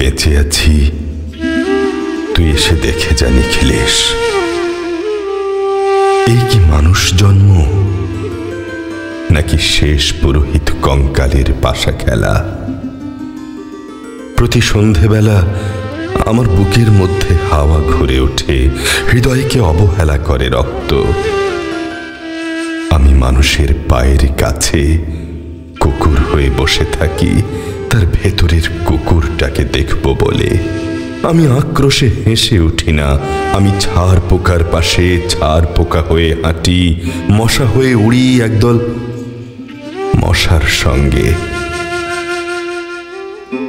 বেঁচে আছি তুই এসে দেখে যা নিখিলেশ। এই কি মানুষ জন্ম, নাকি শেষ পুরোহিত কঙ্কালের পাশা খেলা? প্রতি সন্ধেবেলা আমার বুকের মধ্যে হাওয়া ঘুরে ওঠে, হৃদয়কে অবহেলা করে রক্ত। আমি মানুষের পায়ের কাছে কুকুর হয়ে বসে থাকি, তার ভেতরের কুকুরটাকে দেখব বলে। আমি আক্রোশে হেসে উঠি না, আমি ছাড় পোকার পাশে ছাড় পোকা হয়ে হাঁটি, মশা হয়ে উড়ি একদল মশার সঙ্গে।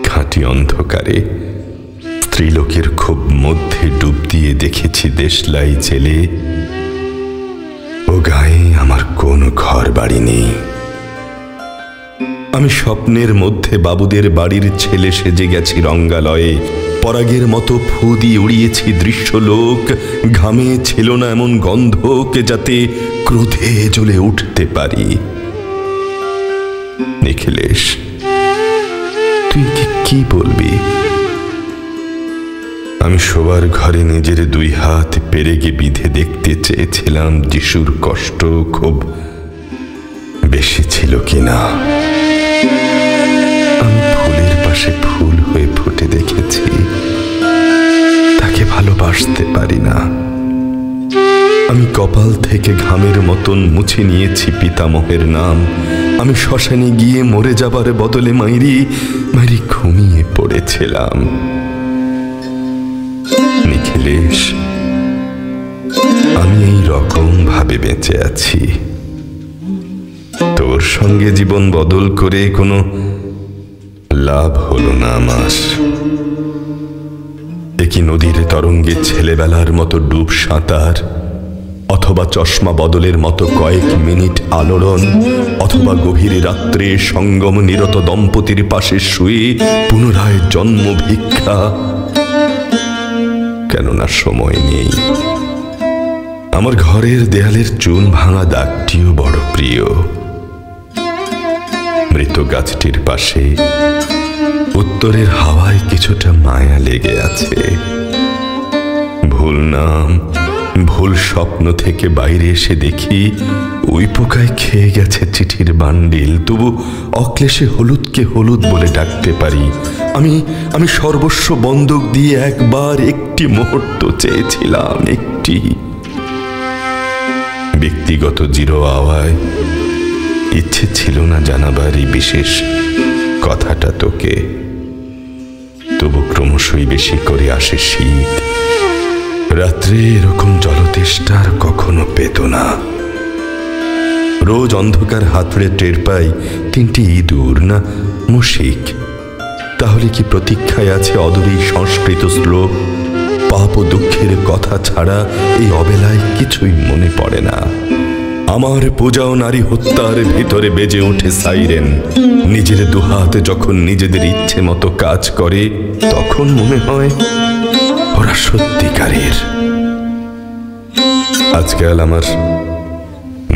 খাঁটি অন্ধকারে স্ত্রীলোকের খুব মধ্যে ডুব দিয়ে দেখেছি দেশলাই জেলে। ও গায়ে আমার কোনো ঘর বাড়ি নেই। আমি স্বপ্নের মধ্যে বাবুদের বাড়ির ছেলে সেজে গেছি রঙ্গালয়ে, পরাগের মতো ফু দিয়ে উড়িয়েছি দৃশ্যলোক। ঘামে ছিল না এমন গন্ধকে যাতে ক্রোধে জ্বলে উঠতে পারি। নিখিলেশ, তুই কি বলবি? আমি শোবার ঘরে নিজের দুই হাত পেরেগে বিধে দেখতে চেয়েছিলাম যিশুর কষ্ট খুব বেশি ছিল কিনা। আমি ফুলের পাশে ফুল হয়ে ফুটে দেখেছি, তাকে ভালোবাসতে পারি না। আমি কপাল থেকে ঘামের মতন মুছে নিয়েছি পিতামহের নাম। আমি শ্মশানে গিয়ে মরে যাবার বদলে মাইরি ঘুমিয়ে পড়েছিলাম। নিখিলেশ, আমি এই রকম ভাবে বেঁচে আছি। তোর সঙ্গে জীবন বদল করে কোনো লাভ হলো না আমার। একই নদীর তরঙ্গে ছেলেবেলার মতো ডুব সাঁতার, অথবা চশমা বদলের মতো কয়েক মিনিট আলোড়ন, অথবা গভীর রাত্রে সঙ্গম নিরত দম্পতির পাশে শুয়ে পুনরায় জন্ম ভিক্ষা। কেননা সময় নেই। আমার ঘরের দেয়ালের চুন ভাঙা দাগটিও বড় প্রিয়। মৃত গাছটির পাশে উত্তরের হাওয়ায় কিছুটা মায়া লেগে আছে। ভুল নাম, ভুল স্বপ্ন থেকে বাইরে এসে দেখি ওই পোকায় খেয়ে গেছে চিঠির বান্ডিল। তবু অক্লেশে হলুদকে হলুদ বলে ডাকতে পারি। আমি সর্বস্ব বন্ধক দিয়ে একবার একটি মুহূর্ত চেয়েছিলাম, একটি ব্যক্তিগত জিরো আওয়ায়। ইচ্ছে ছিল না জানাবার এই বিশেষ কথাটা তোকে। তবু ক্রমশই বেশি করে আসে শীত। রাত্রে এরকম জলতেষ্টার কখনো পেত না। রোজ অন্ধকার হাতড়ে টের পাই তিনটি ইঁদুর না মুশিক। তাহলে কি প্রতীক্ষায় আছে অদূরেই সংস্কৃত শ্লোক? পাপ ও দুঃখের কথা ছাড়া এই অবেলায় কিছুই মনে পড়ে না। আমার পূজা ও নারী হত্যার ভিতরে বেজে ওঠে সাইরেন। নিজের দুহাত যখন নিজেদের ইচ্ছে মতো কাজ করে, তখন মনে হয় ওরা সত্যিকারের। আজকাল আমার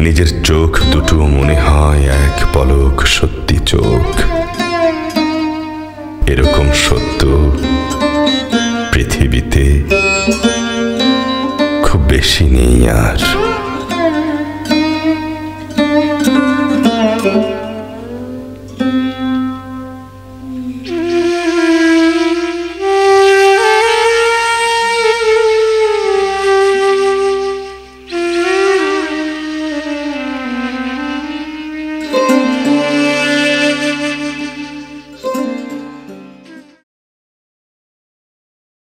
নিজের চোখ দুটো মনে হয় এক পলক সত্যি চোখ। এরকম সত্য পৃথিবীতে খুব বেশি নেই আর।